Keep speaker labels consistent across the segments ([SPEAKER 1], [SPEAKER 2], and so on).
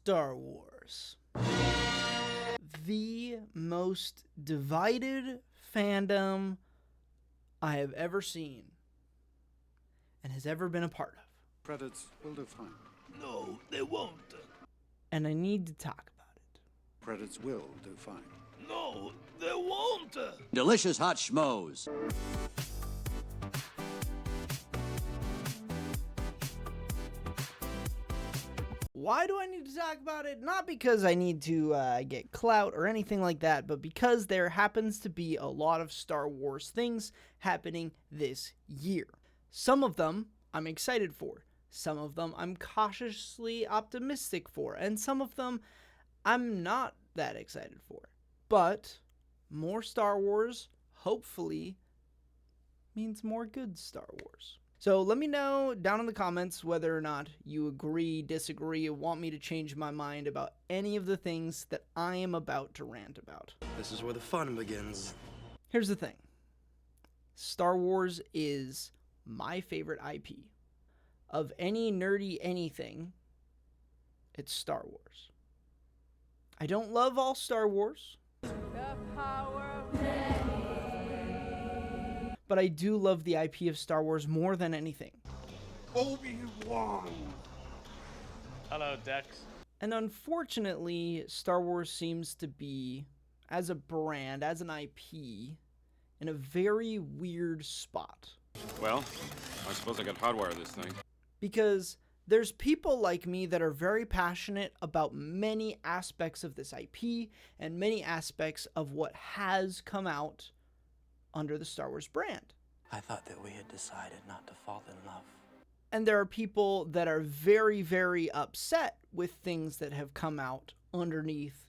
[SPEAKER 1] Star Wars. The most divided fandom I have ever seen and has ever been a part of.
[SPEAKER 2] Credits will do fine.
[SPEAKER 3] No, they won't.
[SPEAKER 1] And I need to talk about it.
[SPEAKER 2] Credits will do fine.
[SPEAKER 3] No, they won't.
[SPEAKER 4] Delicious hot schmoes.
[SPEAKER 1] Why do I need to talk about it? Not because I need to get clout or anything like that, but because there happens to be a lot of Star Wars things happening this year. Some of them I'm excited for. Some of them I'm cautiously optimistic for. And some of them I'm not that excited for. But more Star Wars, hopefully, means more good Star Wars. So let me know down in the comments whether or not you agree, disagree, or want me to change my mind about any of the things that I am about to rant about.
[SPEAKER 5] This is where the fun begins.
[SPEAKER 1] Here's the thing. Star Wars is my favorite IP. Of any nerdy anything, it's Star Wars. I don't love all Star Wars. But I do love the IP of Star Wars more than anything.
[SPEAKER 2] Obi-Wan!
[SPEAKER 6] Hello, Dex.
[SPEAKER 1] And unfortunately, Star Wars seems to be, as a brand, as an IP, in a very weird spot.
[SPEAKER 7] Well, I suppose I got hardwire this thing.
[SPEAKER 1] Because there's people like me that are very passionate about many aspects of this IP and many aspects of what has come out under the Star Wars brand.
[SPEAKER 5] I thought that we had decided not to fall in love.
[SPEAKER 1] And there are people that are very, very upset with things that have come out underneath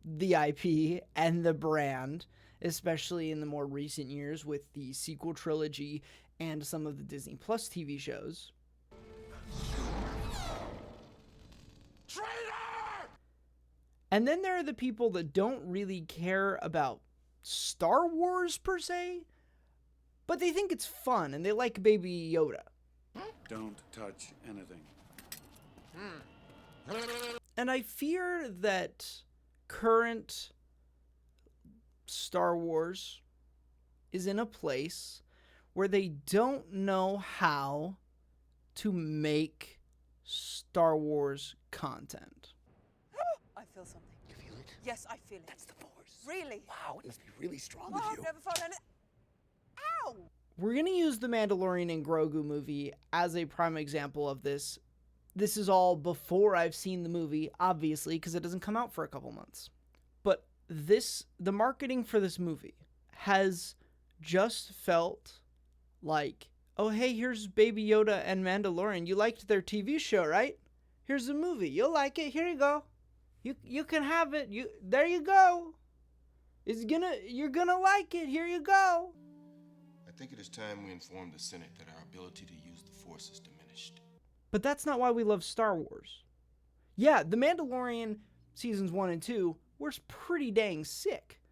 [SPEAKER 1] the IP and the brand, especially in the more recent years with the sequel trilogy and some of the Disney Plus TV shows.
[SPEAKER 3] Traitor!
[SPEAKER 1] And then there are the people that don't really care about Star Wars per se, but they think it's fun and they like Baby Yoda.
[SPEAKER 2] Don't touch anything.
[SPEAKER 1] And I fear that current Star Wars is in a place where they don't know how to make Star Wars content.
[SPEAKER 8] I feel something.
[SPEAKER 5] You feel it?
[SPEAKER 8] Yes, I feel it.
[SPEAKER 5] That's the Force.
[SPEAKER 8] Really?
[SPEAKER 5] Wow, it must be really strong
[SPEAKER 8] Oh,
[SPEAKER 5] with
[SPEAKER 8] I've
[SPEAKER 5] you.
[SPEAKER 8] never felt any... Ow!
[SPEAKER 1] We're going to use the Mandalorian and Grogu movie as a prime example of this. This is all before I've seen the movie, obviously, because it doesn't come out for a couple months. But the marketing for this movie has just felt like, oh, hey, here's Baby Yoda and Mandalorian. You liked their TV show, right? Here's the movie. You'll like it. Here you go. You can have it. There you go. You're gonna like it. Here you go.
[SPEAKER 9] I think it is time we inform the Senate that our ability to use the Force is diminished.
[SPEAKER 1] But that's not why we love Star Wars. Yeah, The Mandalorian seasons 1 and 2 were pretty dang sick.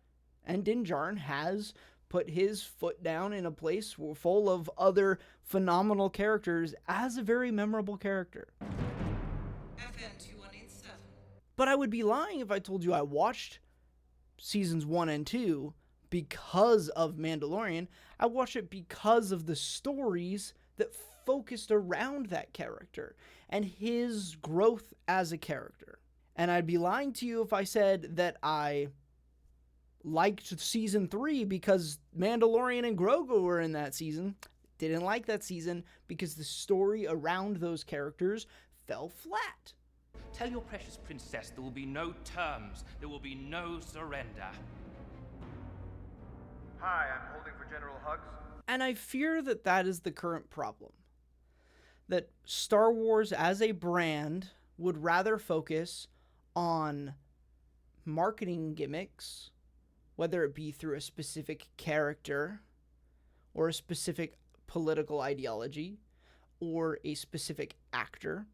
[SPEAKER 1] And Din Djarin has put his foot down in a place full of other phenomenal characters as a very memorable character.
[SPEAKER 10] FN 2187.
[SPEAKER 1] But I would be lying if I told you I watched seasons 1 and 2 because of Mandalorian. I watched it because of the stories that focused around that character and his growth as a character. And I'd be lying to you if I said that I liked season 3 because Mandalorian and Grogu were in that season. Didn't like that season because the story around those characters fell flat.
[SPEAKER 11] Tell your precious princess there will be no terms. There will be no surrender.
[SPEAKER 12] Hi, I'm holding for General Hux.
[SPEAKER 1] And I fear that that is the current problem. That Star Wars as a brand would rather focus on marketing gimmicks, whether it be through a specific character or a specific political ideology or a specific actor.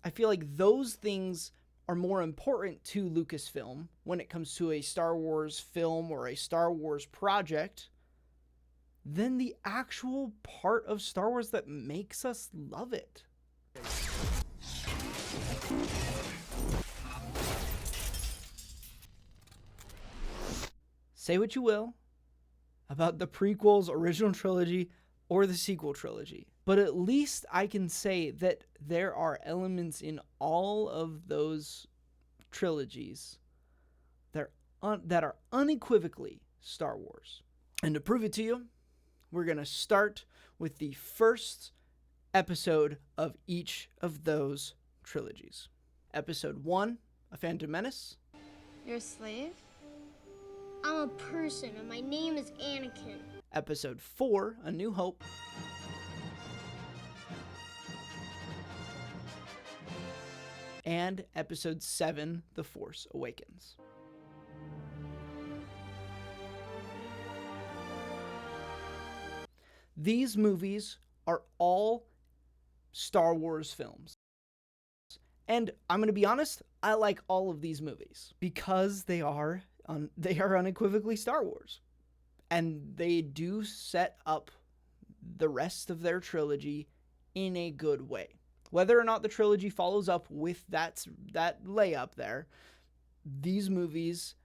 [SPEAKER 1] I feel like those things are more important to Lucasfilm when it comes to a Star Wars film or a Star Wars project than the actual part of Star Wars that makes us love it. Say what you will about the prequels, original trilogy, or the sequel trilogy, but at least I can say that there are elements in all of those trilogies that are unequivocally Star Wars. And to prove it to you, we're going to start with the first episode of each of those trilogies. Episode 1, A Phantom Menace.
[SPEAKER 13] You're a slave? I'm a person, and my name is Anakin.
[SPEAKER 1] Episode 4, A New Hope. And Episode 7, The Force Awakens. These movies are all Star Wars films. And I'm going to be honest, I like all of these movies because they are unequivocally Star Wars. And they do set up the rest of their trilogy in a good way. Whether or not the trilogy follows up with that layup there, these movies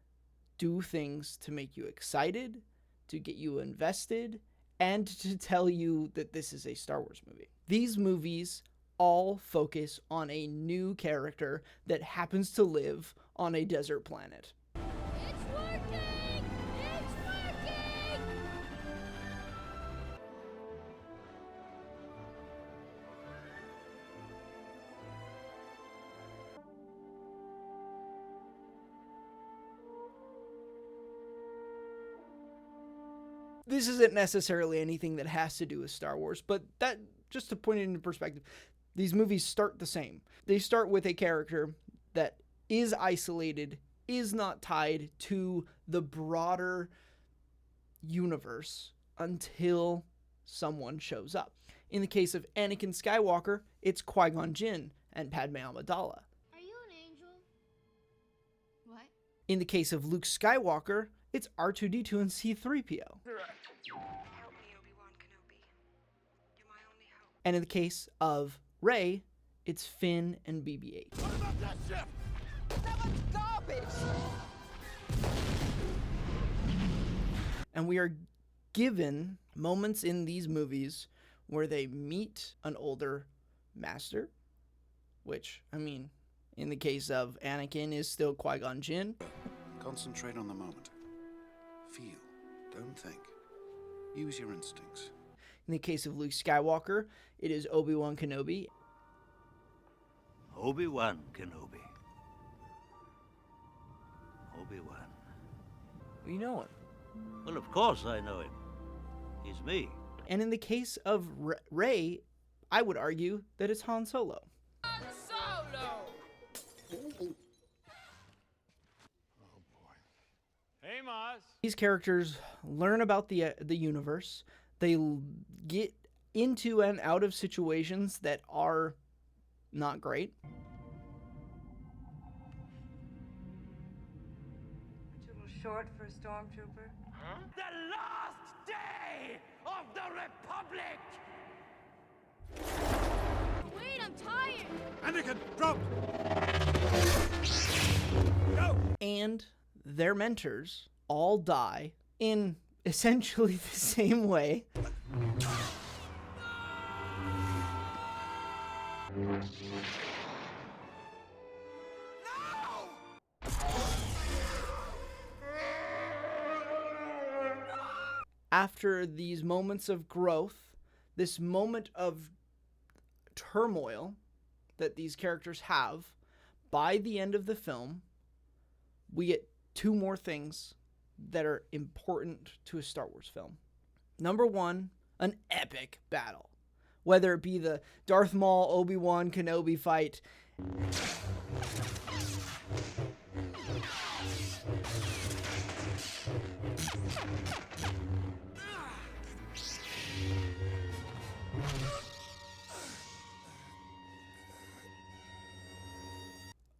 [SPEAKER 1] do things to make you excited, to get you invested, and to tell you that this is a Star Wars movie. These movies all focus on a new character that happens to live on a desert planet.
[SPEAKER 13] It's working! It's working!
[SPEAKER 1] This isn't necessarily anything that has to do with Star Wars, but that, just to point it into perspective, these movies start the same. They start with a character that is isolated, is not tied to the broader universe until someone shows up. In the case of Anakin Skywalker, it's Qui-Gon Jinn and Padme Amidala.
[SPEAKER 13] Are you an angel? What?
[SPEAKER 1] In the case of Luke Skywalker, it's R2-D2 and C-3PO.
[SPEAKER 10] Help me, Obi-Wan Kenobi. You're my only hope.
[SPEAKER 1] And in the case of Rey, it's Finn and BB-8.
[SPEAKER 3] What about that ship?
[SPEAKER 8] That was garbage!
[SPEAKER 1] And we are given moments in these movies where they meet an older master, which, I mean, in the case of Anakin is still Qui-Gon Jinn.
[SPEAKER 2] Concentrate on the moment. Feel. Don't think. Use your instincts.
[SPEAKER 1] In the case of Luke Skywalker, it is Obi-Wan Kenobi.
[SPEAKER 3] Obi-Wan Kenobi. Obi-Wan.
[SPEAKER 5] You know him.
[SPEAKER 3] Well, of course I know him. He's me.
[SPEAKER 1] And in the case of Rey, I would argue that it's Han Solo.
[SPEAKER 13] Han Solo!
[SPEAKER 6] Hey, Maz.
[SPEAKER 1] These characters learn about the universe. They get into and out of situations that are not great.
[SPEAKER 10] Too short for a stormtrooper?
[SPEAKER 11] Huh? The last day of the Republic!
[SPEAKER 13] Wait, I'm tired!
[SPEAKER 2] Anakin, drop!
[SPEAKER 3] Go!
[SPEAKER 1] And their mentors all die in essentially the same way. After these moments of growth, this moment of turmoil that these characters have, by the end of the film, we get two more things that are important to a Star Wars film. Number one, an epic battle. Whether it be the Darth Maul, Obi-Wan Kenobi fight,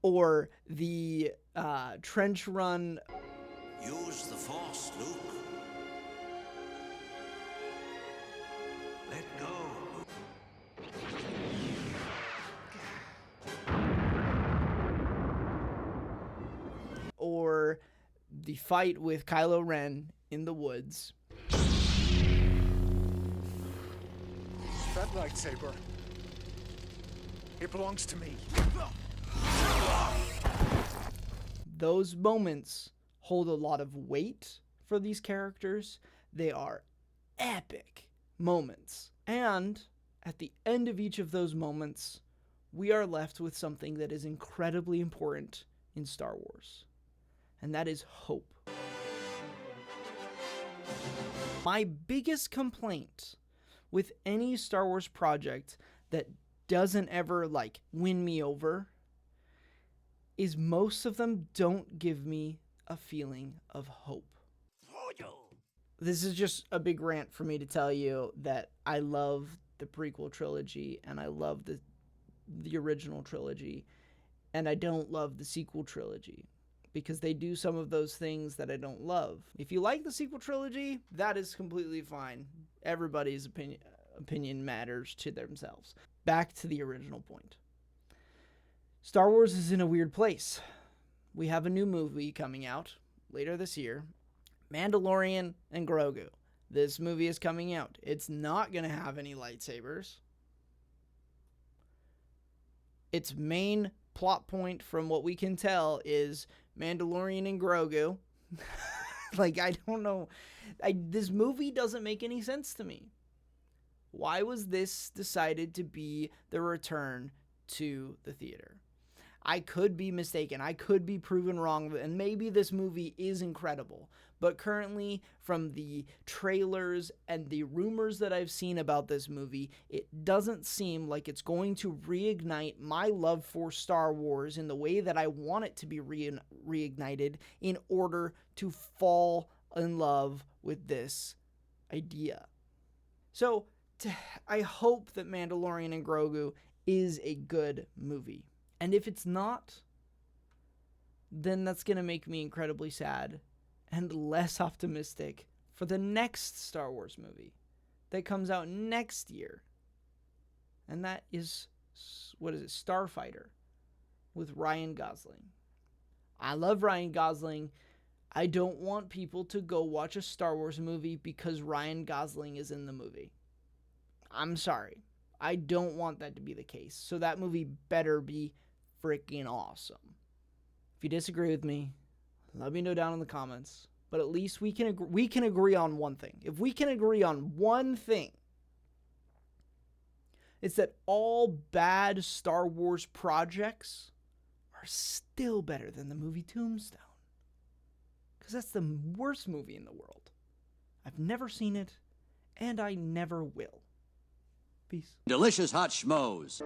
[SPEAKER 1] or the trench run.
[SPEAKER 3] Use the Force, Luke. Let go.
[SPEAKER 1] Or the fight with Kylo Ren in the woods.
[SPEAKER 12] That lightsaber. It belongs to me.
[SPEAKER 1] Those moments hold a lot of weight for these characters. They are epic moments. And at the end of each of those moments, we are left with something that is incredibly important in Star Wars. And that is hope. My biggest complaint with any Star Wars project that doesn't ever, win me over is most of them don't give me a feeling of hope. This is just a big rant for me to tell you that I love the prequel trilogy and I love the original trilogy, and I don't love the sequel trilogy because they do some of those things that I don't love. If you like the sequel trilogy, that is completely fine. Everybody's opinion matters to themselves. Back to the original point. Star Wars is in a weird place. We have a new movie coming out later this year, Mandalorian and Grogu. This movie is coming out. It's not going to have any lightsabers. Its main plot point, from what we can tell, is Mandalorian and Grogu. I don't know. This movie doesn't make any sense to me. Why was this decided to be the return to the theater? I could be mistaken. I could be proven wrong, and maybe this movie is incredible. But currently, from the trailers and the rumors that I've seen about this movie, it doesn't seem like it's going to reignite my love for Star Wars in the way that I want it to be reignited in order to fall in love with this idea. So, I hope that Mandalorian and Grogu is a good movie. And if it's not, then that's going to make me incredibly sad and less optimistic for the next Star Wars movie that comes out next year. And that is, Starfighter with Ryan Gosling. I love Ryan Gosling. I don't want people to go watch a Star Wars movie because Ryan Gosling is in the movie. I'm sorry. I don't want that to be the case. So that movie better be freaking awesome. If you disagree with me, let me know down in the comments. But at least we can agree on one thing. If we can agree on one thing, it's that all bad Star Wars projects are still better than the movie Tombstone. Because that's the worst movie in the world. I've never seen it, and I never will. Peace.
[SPEAKER 4] Delicious hot schmoes.